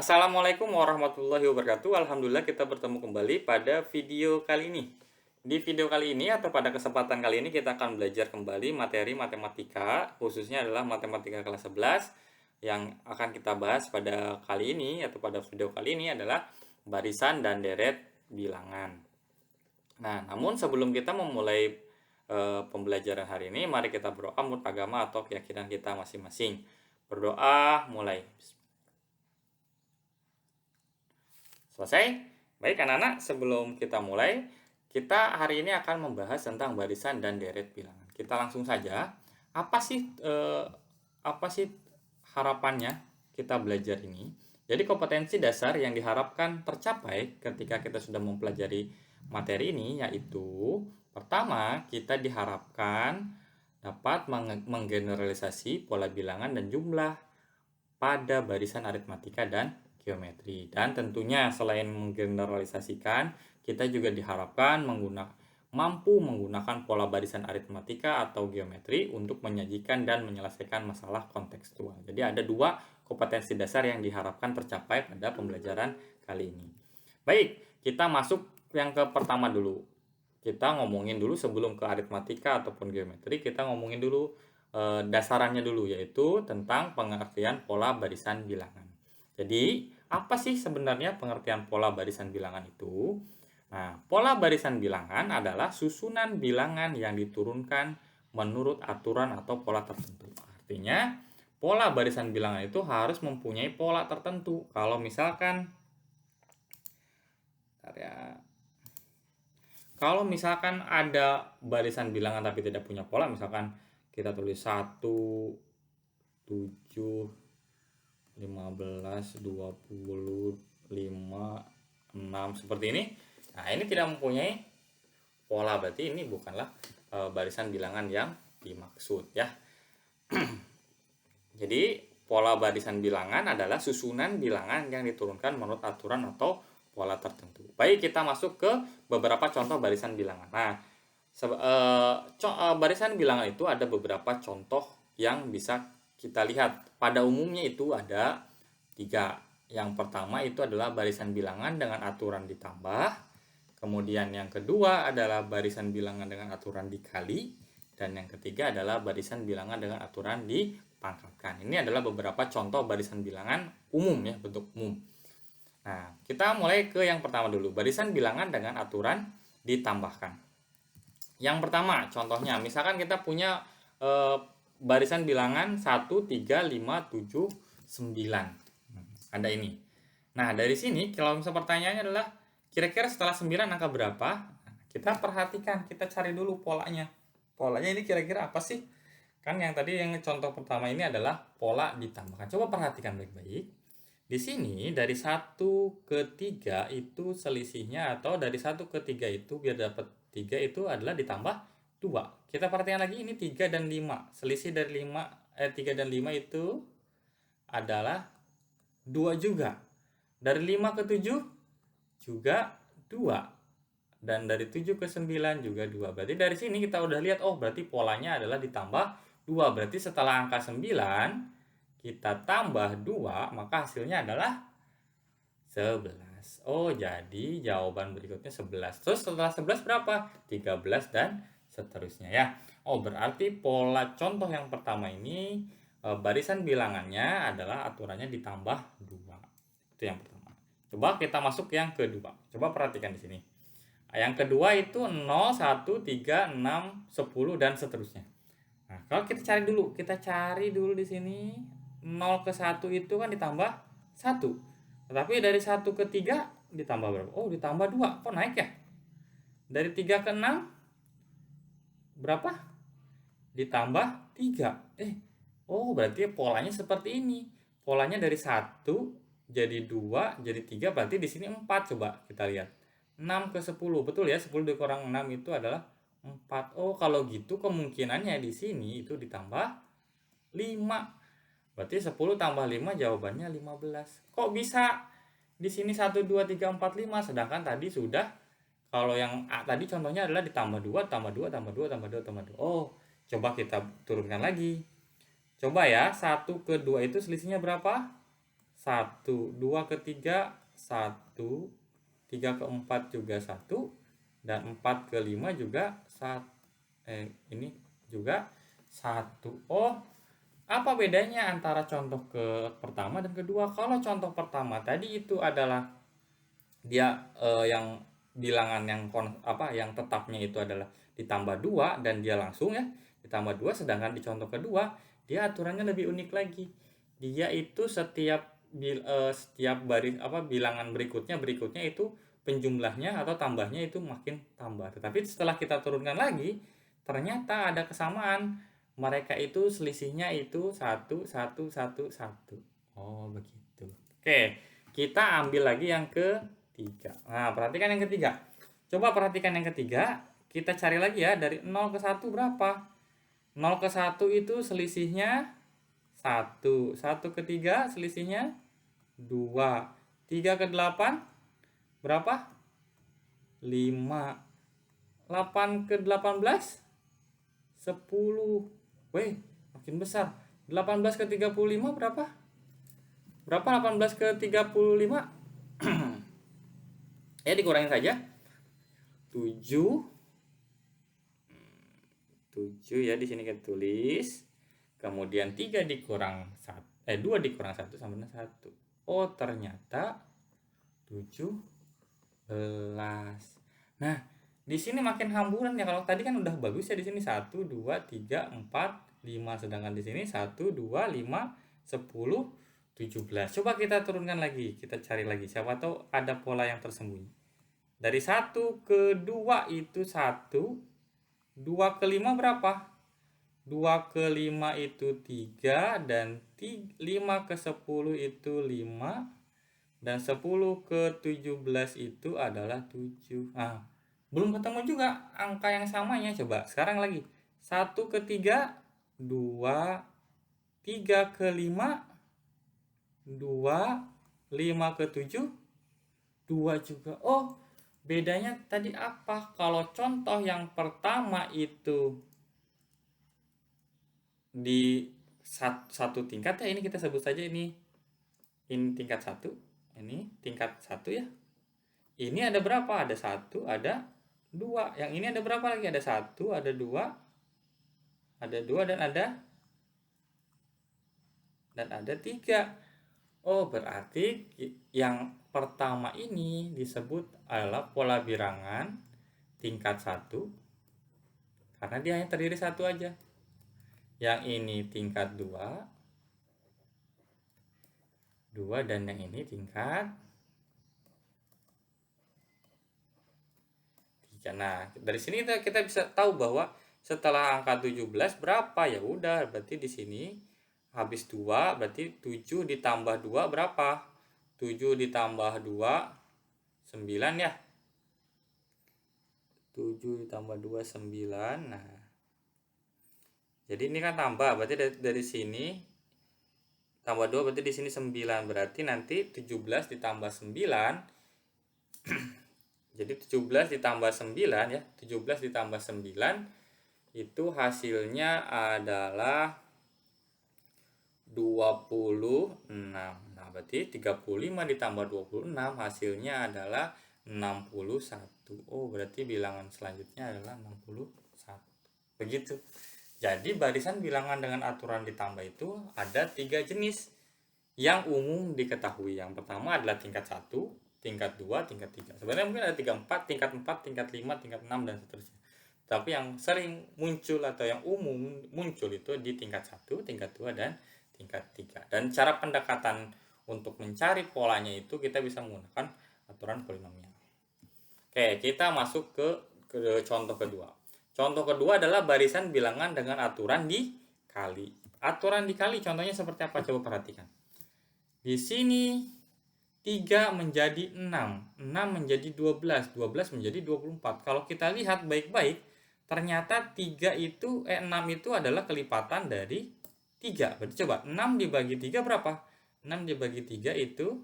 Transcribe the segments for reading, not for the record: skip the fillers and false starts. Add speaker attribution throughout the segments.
Speaker 1: Assalamualaikum warahmatullahi wabarakatuh. Alhamdulillah kita bertemu kembali pada video kali ini. Di video kali ini atau pada kesempatan kali ini kita akan belajar kembali materi matematika, khususnya adalah matematika kelas 11 yang akan kita bahas pada kali ini atau pada video kali ini adalah barisan dan deret bilangan. Nah, namun sebelum kita memulai pembelajaran hari ini, mari kita berdoa menurut agama atau keyakinan kita masing-masing. Berdoa mulai. Selesai? Baik anak-anak, sebelum kita mulai, kita hari ini akan membahas tentang barisan dan deret bilangan. Kita langsung saja. Apa sih harapannya kita belajar ini? Jadi kompetensi dasar yang diharapkan tercapai ketika kita sudah mempelajari materi ini yaitu pertama, kita diharapkan dapat menggeneralisasi pola bilangan dan jumlah pada barisan aritmatika dan geometri. Dan tentunya selain menggeneralisasikan, kita juga diharapkan mampu menggunakan pola barisan aritmatika atau geometri untuk menyajikan dan menyelesaikan masalah kontekstual. Jadi ada dua kompetensi dasar yang diharapkan tercapai pada pembelajaran kali ini. Baik, kita masuk yang ke pertama dulu. Kita ngomongin dulu sebelum ke aritmatika ataupun geometri, kita ngomongin dulu dasarannya dulu, yaitu tentang pengertian pola barisan bilangan. Jadi, apa sih sebenarnya pengertian pola barisan bilangan itu? Nah, pola barisan bilangan adalah susunan bilangan yang diturunkan menurut aturan atau pola tertentu. Artinya, pola barisan bilangan itu harus mempunyai pola tertentu. Kalau misalkan ada barisan bilangan tapi tidak punya pola, misalkan kita tulis 1, 7, 15, 20, 5, 6 seperti ini. Nah, ini tidak mempunyai pola, berarti ini bukanlah barisan bilangan yang dimaksud ya. Jadi, pola barisan bilangan adalah susunan bilangan yang diturunkan menurut aturan atau pola tertentu. Baik, kita masuk ke beberapa contoh barisan bilangan. Nah, barisan bilangan itu ada beberapa contoh yang bisa kita lihat. Pada umumnya itu ada 3. Yang pertama itu adalah barisan bilangan dengan aturan ditambah. Kemudian yang kedua adalah barisan bilangan dengan aturan dikali. Dan yang ketiga adalah barisan bilangan dengan aturan dipangkatkan. Ini adalah beberapa contoh barisan bilangan umum ya, bentuk umum. Nah, kita mulai ke yang pertama dulu. Barisan bilangan dengan aturan ditambahkan. Yang pertama, contohnya, misalkan kita punya barisan bilangan 1, 3, 5, 7, 9. Ada ini. Nah, dari sini, kalau misalnya pertanyaannya adalah, kira-kira setelah 9 angka berapa? Kita perhatikan, kita cari dulu polanya. Polanya ini kira-kira apa sih? Kan yang tadi yang contoh pertama ini adalah pola ditambahkan. Coba perhatikan baik-baik. Di sini dari 1 ke 3 itu selisihnya, atau dari 1 ke 3 itu biar dapat 3 itu adalah ditambah 2. Kita perhatikan lagi, ini 3 dan 5. Selisih dari 3 dan 5 itu adalah 2 juga. Dari 5 ke 7 juga 2. Dan dari 7 ke 9 juga 2. Berarti dari sini kita udah lihat, oh berarti polanya adalah ditambah 2. Berarti setelah angka 9 kita tambah 2, maka hasilnya adalah 11. Oh, jadi jawaban berikutnya 11. Terus setelah 11 berapa? 13 dan seterusnya ya. Oh, berarti pola contoh yang pertama ini barisan bilangannya adalah aturannya ditambah 2. Itu yang pertama. Coba kita masuk yang kedua. Coba perhatikan di sini. Yang kedua itu 0, 1, 3, 6, 10 dan seterusnya. Nah, kalau kita cari dulu di sini. 0 ke 1 itu kan ditambah 1. Tetapi dari 1 ke 3 ditambah berapa? Oh, ditambah 2. Kok naik ya? Dari 3 ke 6 berapa? Ditambah 3. Oh berarti polanya seperti ini. Polanya dari 1 jadi 2 jadi 3, berarti di sini 4. Coba kita lihat. 6 ke 10. Betul ya, 10 dikurang 6 itu adalah 4. Oh, kalau gitu kemungkinannya di sini itu ditambah 5. Berarti 10 tambah 5 jawabannya 15. Kok bisa di sini 1, 2, 3, 4, 5, sedangkan tadi sudah, kalau yang A tadi contohnya adalah ditambah 2, tambah 2, tambah 2, tambah 2, tambah 2. Oh, coba kita turunkan lagi. Coba ya, 1 ke 2 itu selisihnya berapa? 1, 2 ke 3 1, 3 ke 4 juga 1, dan 4 ke 5 juga 1. Ini juga 1. Oh, apa bedanya antara contoh ke pertama dan kedua? Kalau contoh pertama tadi itu adalah dia yang bilangan yang tetapnya itu adalah ditambah 2 dan dia langsung ya ditambah 2, sedangkan di contoh kedua dia aturannya lebih unik lagi. Dia itu setiap bilangan berikutnya itu penjumlahnya atau tambahnya itu makin tambah. Tetapi setelah kita turunkan lagi, ternyata ada kesamaan. Mereka itu selisihnya itu 1, 1, 1, 1. Oh, begitu. Oke, kita ambil lagi yang ketiga. Nah, perhatikan yang ketiga. Coba perhatikan yang ketiga. Kita cari lagi ya, dari 0 ke 1 berapa? 0 ke 1 itu selisihnya 1. 1 ke 3 selisihnya 2. 3 ke 8 berapa? 5. 8 ke 18 10. Weh, makin besar. 18 ke 35 berapa? Berapa 18 ke 35? Ya, dikurangin saja. 7 ya, di sini kita tulis. Kemudian 3 dikurang 1, 2 dikurang 1 sama dengan 1. Oh, ternyata 17. Nah, di sini makin hamburan ya. Kalau tadi kan udah bagus ya, di sini 1, 2, 3, 4, 5, sedangkan di sini 1, 2, 5, 10, 17. Coba kita turunkan lagi, kita cari lagi. Siapa tahu ada pola yang tersembunyi. Dari 1 ke 2 itu 1, 2 ke 5 berapa? 2 ke 5 itu 3, dan 5 ke 10 itu 5, dan 10 ke 17 itu adalah 7. Nah, belum ketemu juga angka yang samanya. Coba sekarang lagi. 1 ke 3, 2, 3 ke 5, 2, 5 ke 7, 2 juga. Oh, bedanya tadi apa? Kalau contoh yang pertama itu di satu tingkat ya, ini kita sebut saja ini tingkat 1, ini tingkat 1 ya. Ini ada berapa? Ada 1, ada 2. Yang ini ada berapa lagi? Ada 1, ada 2, dan ada 3. Oh, berarti yang pertama ini disebut adalah pola bilangan tingkat 1 karena dia hanya terdiri 1 aja. Yang ini tingkat 2, dan yang ini tingkat 3. Nah, dari sini kita bisa tahu bahwa setelah angka 17 berapa? Ya udah, berarti di sini habis 2, berarti 7 ditambah 2 berapa? 7 ditambah 2 9 ya. 7 ditambah 2 9. Nah, jadi ini kan tambah, berarti dari sini tambah 2, berarti di sini 9. Berarti nanti 17 ditambah 9. Jadi 17 ditambah 9 ya. 17 ditambah 9 itu hasilnya adalah 26. Nah, berarti 35 ditambah 26 hasilnya adalah 61. Oh, berarti bilangan selanjutnya adalah 61. Begitu. Jadi barisan bilangan dengan aturan ditambah itu ada 3 jenis yang umum diketahui. Yang pertama adalah tingkat 1, tingkat 2, tingkat 3. Sebenarnya mungkin ada tingkat 4, tingkat 5, tingkat 6, dan seterusnya. Tapi yang sering muncul atau yang umum muncul itu di tingkat 1, tingkat 2, dan tingkat 3. Dan cara pendekatan untuk mencari polanya itu kita bisa menggunakan aturan polinomial. Oke, kita masuk ke contoh kedua. Contoh kedua adalah barisan bilangan dengan aturan dikali. Aturan dikali contohnya seperti apa? Coba perhatikan. Di sini 3 menjadi 6, 6 menjadi 12, 12 menjadi 24. Kalau kita lihat baik-baik, ternyata 6 itu adalah kelipatan dari 3. Berarti coba 6 dibagi 3 berapa? 6 dibagi 3 itu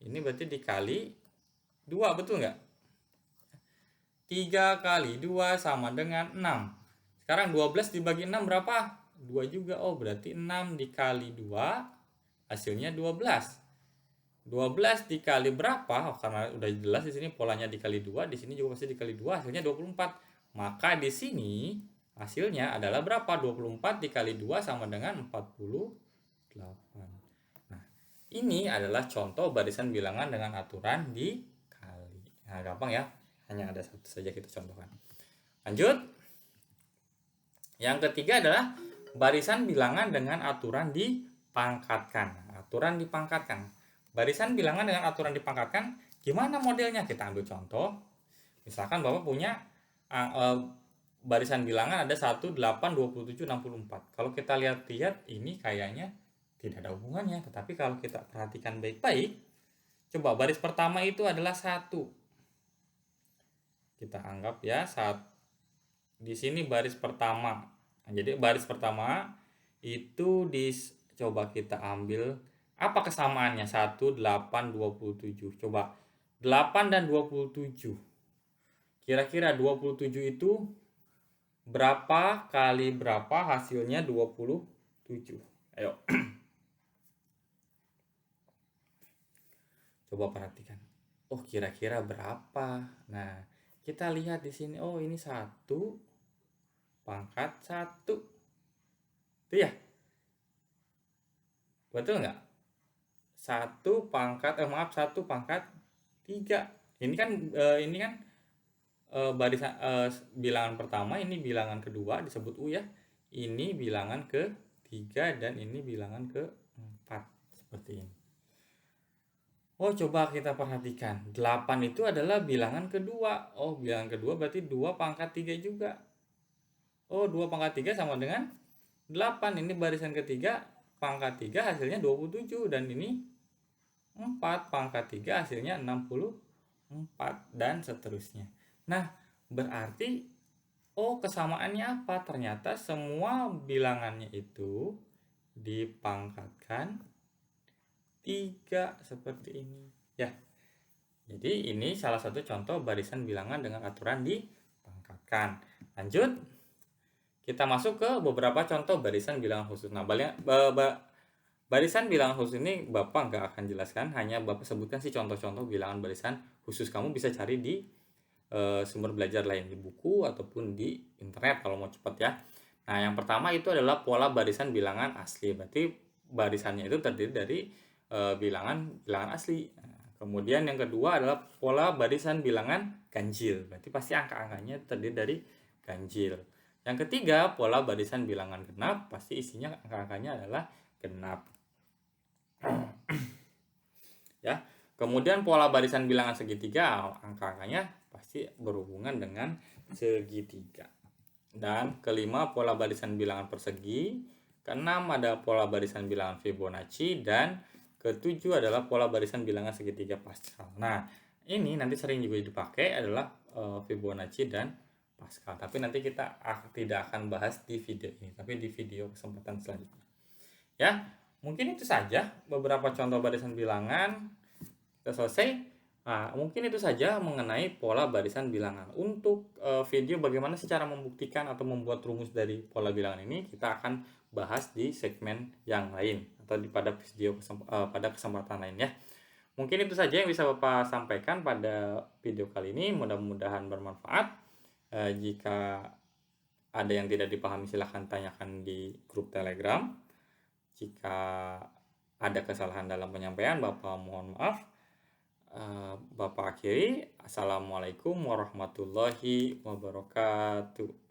Speaker 1: ini berarti dikali 2, betul nggak? 3 kali 2 sama dengan 6. Sekarang 12 dibagi 6 berapa? 2 juga. Oh, berarti 6 dikali 2 hasilnya 12. 12 dikali berapa? Karena udah jelas di sini polanya dikali 2, di sini juga pasti dikali 2, hasilnya 24. Maka di sini hasilnya adalah berapa? 24 dikali 2 sama dengan 48. Nah, ini adalah contoh barisan bilangan dengan aturan dikali. Nah, gampang ya. Hanya ada satu saja kita contohkan. Lanjut. Yang ketiga adalah barisan bilangan dengan aturan dipangkatkan. Aturan dipangkatkan. Barisan bilangan dengan aturan dipangkatkan, gimana modelnya? Kita ambil contoh. Misalkan Bapak punya barisan bilangan ada 1, 8, 27, 64. Kalau kita lihat-lihat ini kayaknya tidak ada hubungannya. Tetapi kalau kita perhatikan baik-baik, coba baris pertama itu adalah 1. Kita anggap ya, di sini baris pertama. Nah, jadi baris pertama itu coba kita ambil apa kesamaannya? 1, 8, 27. Coba 8 dan 27. Kira-kira 27 itu berapa kali berapa hasilnya 27? Ayo. Coba perhatikan. Oh, kira-kira berapa? Nah, kita lihat di sini. Oh, ini 1 pangkat 1. Itu ya? Betul nggak? 1 pangkat 1 pangkat 3. Ini kan barisan bilangan pertama, ini bilangan kedua disebut U ya. Ini bilangan ketiga dan ini bilangan keempat seperti ini. Oh, coba kita perhatikan. 8 itu adalah bilangan kedua. Oh, bilangan kedua berarti 2 pangkat 3 juga. Oh, 2 pangkat 3 sama dengan 8. Ini barisan ketiga pangkat 3 hasilnya 27 dan ini 4 pangkat 3 hasilnya 64 dan seterusnya. Nah, berarti kesamaannya apa? Ternyata semua bilangannya itu dipangkatkan 3 seperti ini ya. Jadi ini salah satu contoh barisan bilangan dengan aturan dipangkatkan. Lanjut, kita masuk ke beberapa contoh barisan bilangan khusus. Nah, barisan bilangan khusus ini Bapak nggak akan jelaskan, hanya Bapak sebutkan sih contoh-contoh bilangan barisan khusus. Kamu bisa cari di sumber belajar lain, di buku ataupun di internet kalau mau cepat ya. Nah, yang pertama itu adalah pola barisan bilangan asli. Berarti barisannya itu terdiri dari bilangan asli. Nah, kemudian yang kedua adalah pola barisan bilangan ganjil. Berarti pasti angka-angkanya terdiri dari ganjil. Yang ketiga, pola barisan bilangan genap. Pasti isinya angka-angkanya adalah genap. Ya. Kemudian pola barisan bilangan segitiga, angka-angkanya pasti berhubungan dengan segitiga. Dan kelima, pola barisan bilangan persegi. Keenam ada pola barisan bilangan Fibonacci, dan ketujuh adalah pola barisan bilangan segitiga Pascal. Nah, ini nanti sering juga dipakai adalah Fibonacci dan Pascal. Tapi nanti kita tidak akan bahas di video ini, tapi di video kesempatan selanjutnya. Ya, mungkin itu saja beberapa contoh barisan bilangan. Kita selesai. Nah, mungkin itu saja mengenai pola barisan bilangan. Untuk video bagaimana sih cara membuktikan atau membuat rumus dari pola bilangan ini, kita akan bahas di segmen yang lain atau pada video pada kesempatan lain ya. Mungkin itu saja yang bisa Bapak sampaikan pada video kali ini. Mudah-mudahan bermanfaat. Jika ada yang tidak dipahami silahkan tanyakan di grup Telegram. Jika ada kesalahan dalam penyampaian, Bapak mohon maaf. Bapak akhiri. Assalamualaikum warahmatullahi wabarakatuh.